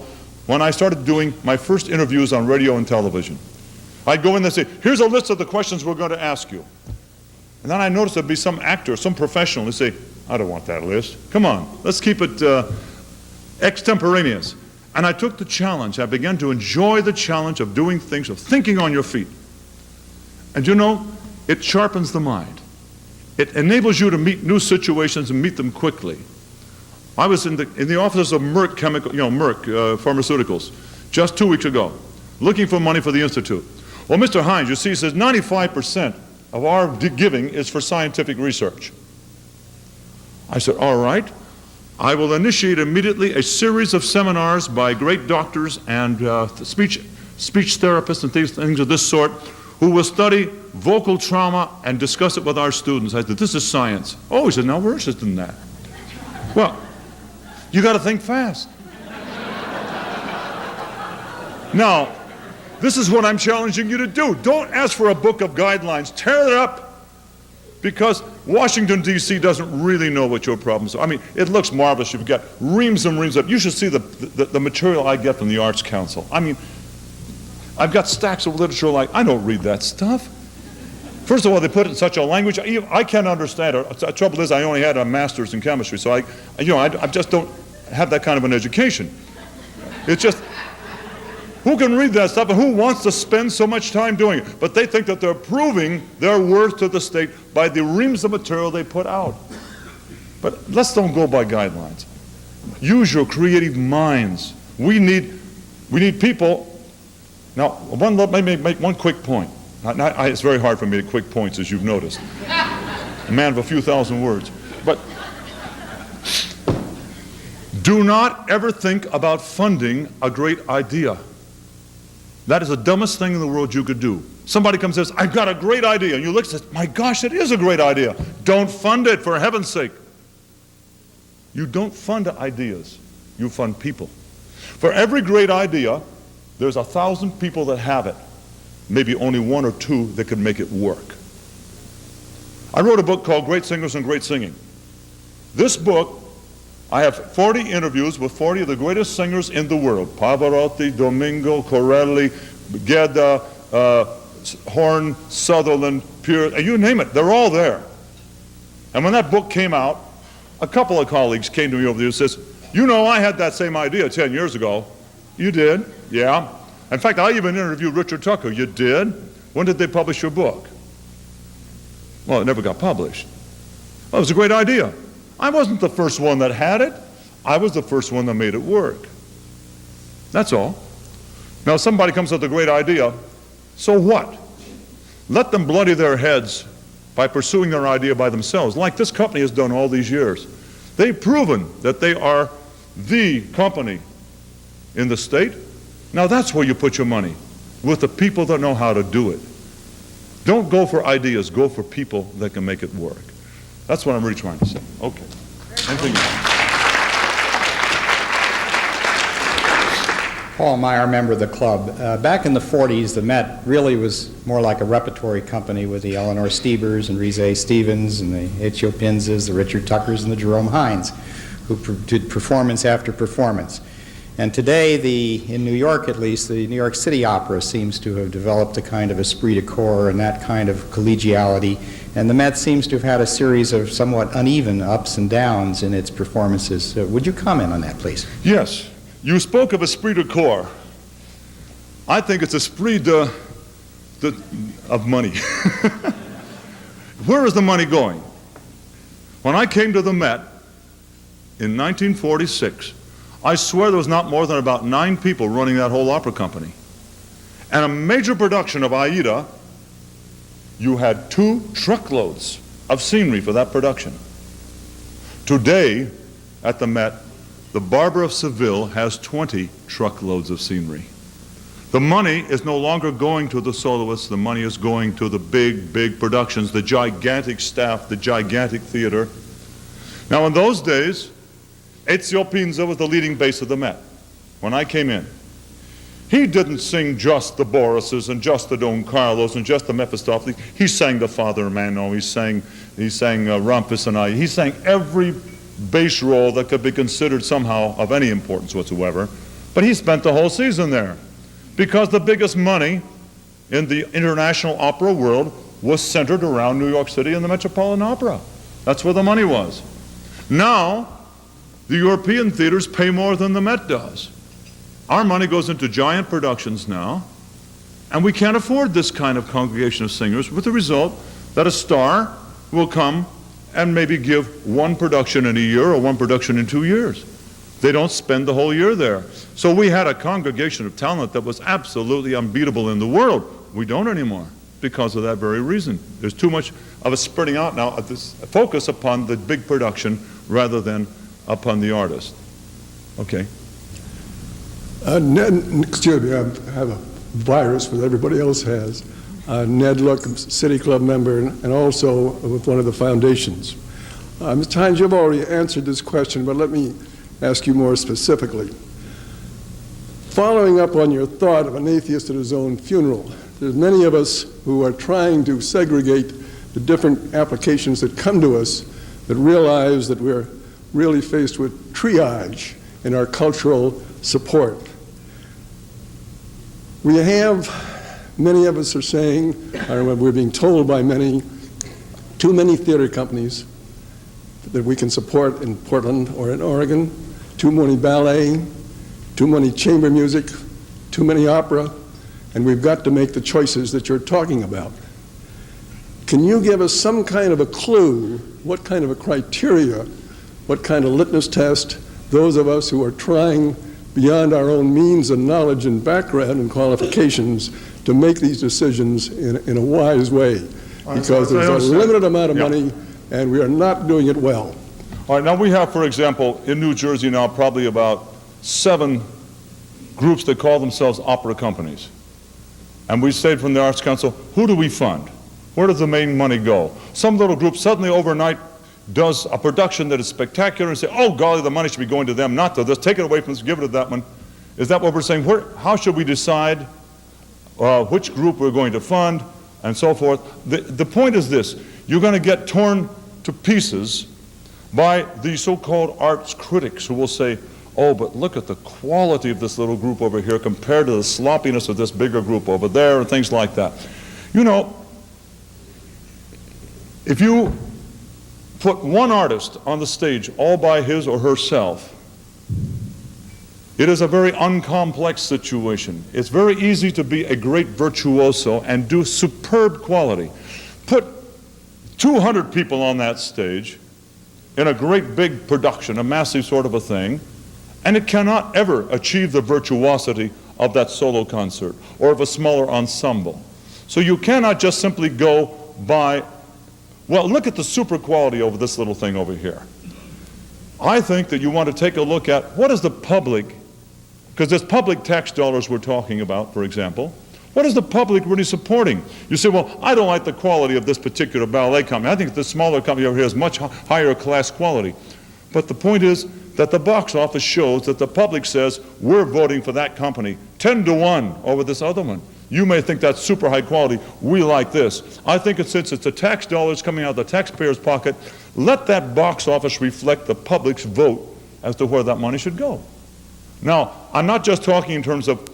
when I started doing my first interviews on radio and television. I'd go in and say, here's a list of the questions we're going to ask you. And then I noticed there'd be some actor, some professional, who'd say, I don't want that list. Come on, let's keep it extemporaneous. And I took the challenge. I began to enjoy the challenge of doing things, of thinking on your feet. And you know, it sharpens the mind. It enables you to meet new situations and meet them quickly. I was in the offices of Merck Pharmaceuticals just 2 weeks ago, looking for money for the Institute. Well, Mr. Hines, you see, he says 95% of our giving is for scientific research. I said, all right. I will initiate immediately a series of seminars by great doctors and speech therapists and things of this sort who will study vocal trauma and discuss it with our students. I said, this is science. Oh, he said, no, we're interested in that. Well, you got to think fast. Now, this is what I'm challenging you to do. Don't ask for a book of guidelines. Tear it up. Because Washington, D.C. doesn't really know what your problems are. I mean, it looks marvelous. You've got reams and reams of it. You should see the material I get from the Arts Council. I mean, I've got stacks of literature like, I don't read that stuff. First of all, they put it in such a language, I can't understand it. The trouble is, I only had a master's in chemistry, so I just don't have that kind of an education. It's just, who can read that stuff and who wants to spend so much time doing it? But they think that they're proving their worth to the state by the reams of material they put out. But let's don't go by guidelines. Use your creative minds. We need people. Now, let me make one quick point. It's very hard for me to quick points, as you've noticed. A man of a few thousand words. But do not ever think about funding a great idea. That is the dumbest thing in the world you could do. Somebody comes and says, I've got a great idea. And you look and say, my gosh, it is a great idea. Don't fund it, for heaven's sake. You don't fund ideas. You fund people. For every great idea, there's 1,000 people that have it. Maybe only 1 or 2 that could make it work. I wrote a book called Great Singers and Great Singing. This book, I have 40 interviews with 40 of the greatest singers in the world. Pavarotti, Domingo, Corelli, Gedda, Horn, Sutherland, Pierce, you name it, they're all there. And when that book came out, a couple of colleagues came to me over there and says, you know, I had that same idea 10 years ago. You did? Yeah. In fact, I even interviewed Richard Tucker. You did? When did they publish your book? Well, it never got published. Well, it was a great idea. I wasn't the first one that had it. I was the first one that made it work. That's all. Now, somebody comes up with a great idea, so what? Let them bloody their heads by pursuing their idea by themselves, like this company has done all these years. They've proven that they are the company in the state. Now that's where you put your money, with the people that know how to do it. Don't go for ideas, go for people that can make it work. That's what I'm really trying to say. Okay. Anything else? Paul Meyer, member of the club. Back in the 40s, the Met really was more like a repertory company with the Eleanor Stevers and Rise Stevens and the Ezio Pinzas, the Richard Tuckers, and the Jerome Hines, who did performance after performance. And today, in New York at least, the New York City Opera seems to have developed a kind of esprit de corps and that kind of collegiality. And the Met seems to have had a series of somewhat uneven ups and downs in its performances. Would you comment on that, please? Yes. You spoke of esprit de corps. I think it's esprit of money. Where is the money going? When I came to the Met in 1946, I swear there was not more than about 9 people running that whole opera company. And a major production of Aida, you had 2 truckloads of scenery for that production. Today, at the Met, the Barber of Seville has 20 truckloads of scenery. The money is no longer going to the soloists, the money is going to the big, big productions, the gigantic staff, the gigantic theater. Now in those days, Ezio Pinza was the leading bass of the Met. when I came in, he didn't sing just the Borises and just the Don Carlos and just the Mephistopheles. He sang the Father Mano, he sang Rumpus and I. He sang every bass role that could be considered somehow of any importance whatsoever. But he spent the whole season there because the biggest money in the international opera world was centered around New York City and the Metropolitan Opera. That's where the money was. Now, the European theaters pay more than the Met does. Our money goes into giant productions now, and we can't afford this kind of congregation of singers, with the result that a star will come and maybe give one production in a year or one production in 2 years. They don't spend the whole year there. So we had a congregation of talent that was absolutely unbeatable in the world. We don't anymore because of that very reason. There's too much of a spreading out now of this focus upon the big production rather than upon the artist. Okay. Ned, excuse me, I have a virus that everybody else has. Ned Look, City Club member, and also with one of the foundations. Mr. Hines, you've already answered this question, but let me ask you more specifically. Following up on your thought of an atheist at his own funeral, there's many of us who are trying to segregate the different applications that come to us that realize that we're really faced with triage in our cultural support. We have, many of us are saying, or we're being told by many, too many theater companies that we can support in Portland or in Oregon, too many ballet, too many chamber music, too many opera, and we've got to make the choices that you're talking about. Can you give us some kind of a clue, what kind of a criteria, what kind of litmus test those of us who are trying beyond our own means and knowledge and background and qualifications to make these decisions in a wise way? Because there's a limited amount of money and we are not doing it well. All right, now we have, for example, in New Jersey now probably about 7 groups that call themselves opera companies. And we say from the Arts Council, who do we fund? Where does the main money go? Some little group suddenly overnight does a production that is spectacular and say, oh golly, the money should be going to them, not to this, take it away from us, give it to that one. Is that what we're saying? How should we decide which group we're going to fund and so forth? The point is this, you're going to get torn to pieces by the so-called arts critics who will say, oh, but look at the quality of this little group over here compared to the sloppiness of this bigger group over there and things like that. You know, if you put one artist on the stage all by his or herself, it is a very uncomplex situation. It's very easy to be a great virtuoso and do superb quality. Put 200 people on that stage in a great big production, a massive sort of a thing, and it cannot ever achieve the virtuosity of that solo concert or of a smaller ensemble. So you cannot just simply go by, well, look at the super quality over this little thing over here. I think that you want to take a look at what is the public, because there's public tax dollars we're talking about, for example. What is the public really supporting? You say, well, I don't like the quality of this particular ballet company. I think this smaller company over here has much higher class quality. But the point is that the box office shows that the public says, we're voting for that company 10-1 over this other one. You may think that's super high quality. We like this. I think since it's the tax dollars coming out of the taxpayer's pocket, let that box office reflect the public's vote as to where that money should go. Now, I'm not just talking in terms of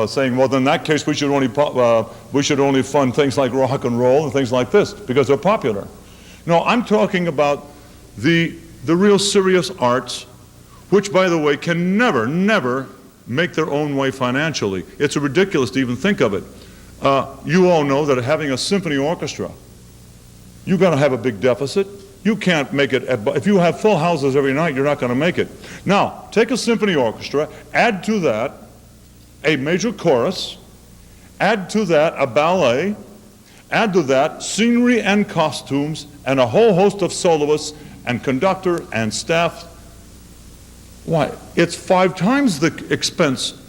saying, well, then in that case we should only fund things like rock and roll and things like this because they're popular. No, I'm talking about the real serious arts, which, by the way, can never make their own way financially. It's ridiculous to even think of it. You all know that having a symphony orchestra, you've got to have a big deficit. You can't make it, if you have full houses every night, you're not going to make it. Now, take a symphony orchestra, add to that a major chorus, add to that a ballet, add to that scenery and costumes, and a whole host of soloists and conductor and staff. Why, it's 5 times the expense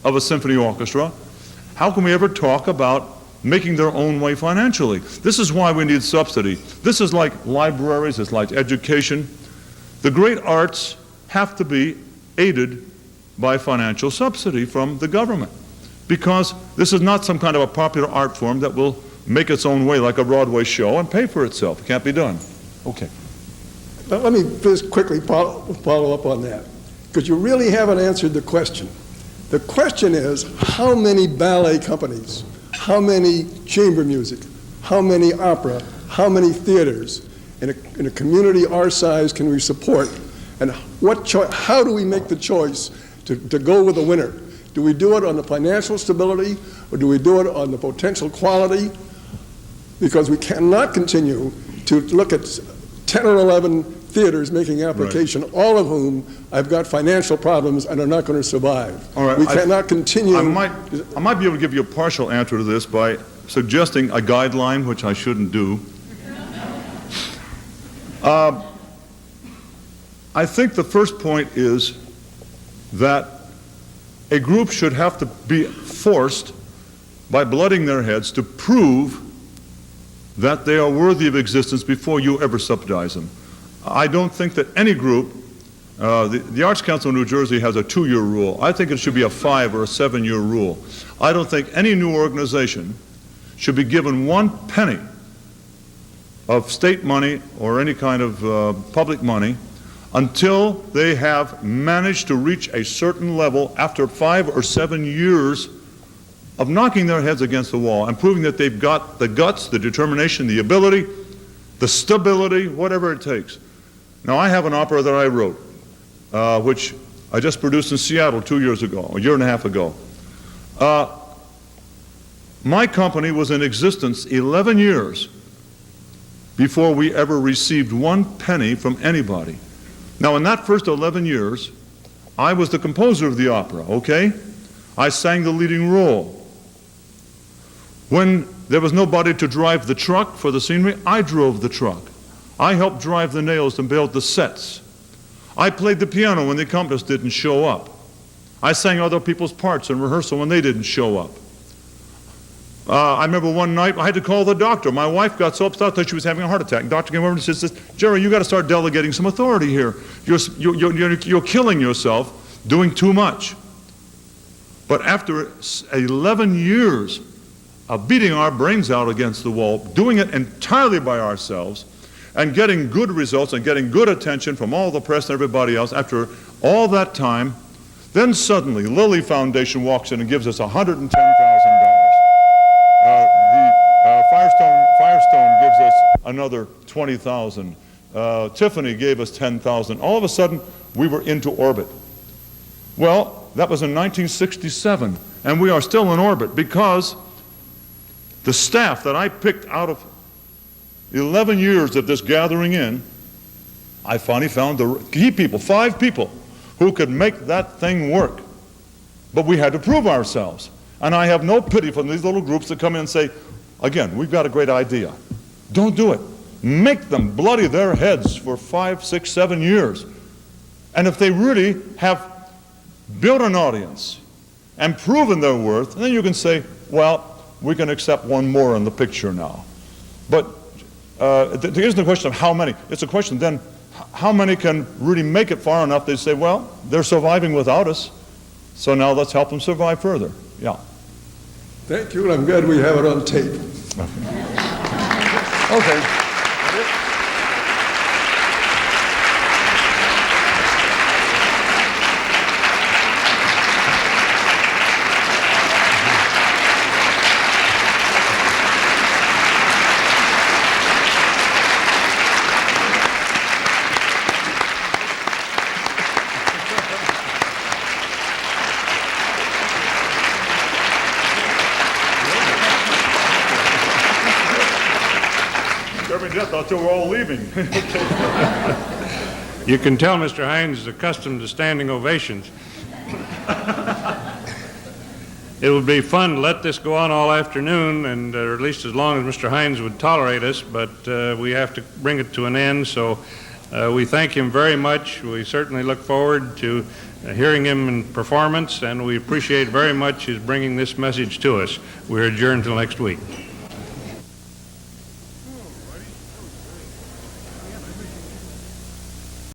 of a symphony orchestra. How can we ever talk about making their own way financially? This is why we need subsidy. This is like libraries, it's like education. The great arts have to be aided by financial subsidy from the government, because this is not some kind of a popular art form that will make its own way like a Broadway show and pay for itself. It can't be done. Okay. Now, let me just quickly follow up on that, because you really haven't answered the question. The question is, how many ballet companies, how many chamber music, how many opera, how many theaters in a community our size can we support, and how do we make the choice to go with the winner? Do we do it on the financial stability, or do we do it on the potential quality? Because we cannot continue to look at 10 or 11 theaters making application, right, all of whom have got financial problems and are not going to survive. All right, we cannot continue. I might be able to give you a partial answer to this by suggesting a guideline, which I shouldn't do. I think the first point is that a group should have to be forced by blooding their heads to prove that they are worthy of existence before you ever subsidize them. I don't think that any group, the Arts Council of New Jersey has a 2-year rule. I think it should be a 5 or a 7-year rule. I don't think any new organization should be given 1 penny of state money or any kind of public money until they have managed to reach a certain level after 5 or 7 years of knocking their heads against the wall and proving that they've got the guts, the determination, the ability, the stability, whatever it takes. Now, I have an opera that I wrote, which I just produced in Seattle 2 years ago, a year and a half ago. My company was in existence 11 years before we ever received 1 penny from anybody. Now, in that first 11 years, I was the composer of the opera, okay? I sang the leading role. When there was nobody to drive the truck for the scenery, I drove the truck. I helped drive the nails and build the sets. I played the piano when the accompanist didn't show up. I sang other people's parts in rehearsal when they didn't show up. I remember one night I had to call the doctor. My wife got so upset that she was having a heart attack. The doctor came over and says, "Jerry, you got to start delegating some authority here. You're killing yourself doing too much." But after 11 years of beating our brains out against the wall, doing it entirely by ourselves, and getting good results and getting good attention from all the press and everybody else, after all that time, then suddenly Lilly Foundation walks in and gives us $110,000. Firestone gives us another $20,000. Tiffany gave us $10,000. All of a sudden, we were into orbit. Well, that was in 1967, and we are still in orbit because the staff that I picked out of 11 years of this gathering in, I finally found the key people, 5 people, who could make that thing work. But we had to prove ourselves. And I have no pity for these little groups that come in and say, again, we've got a great idea. Don't do it. Make them bloody their heads for 5, 6, 7 years. And if they really have built an audience and proven their worth, then you can say, well, we can accept 1 more in the picture now. But there isn't a question of how many. It's a question then, how many can really make it far enough they say, well, they're surviving without us, so now let's help them survive further. Yeah. Thank you, and I'm glad we have it on tape. Okay. I thought they were all leaving. You can tell Mr. Hines is accustomed to standing ovations. It would be fun to let this go on all afternoon, and or at least as long as Mr. Hines would tolerate us, but we have to bring it to an end. So we thank him very much. We certainly look forward to hearing him in performance, and we appreciate very much his bringing this message to us. We're adjourned until next week.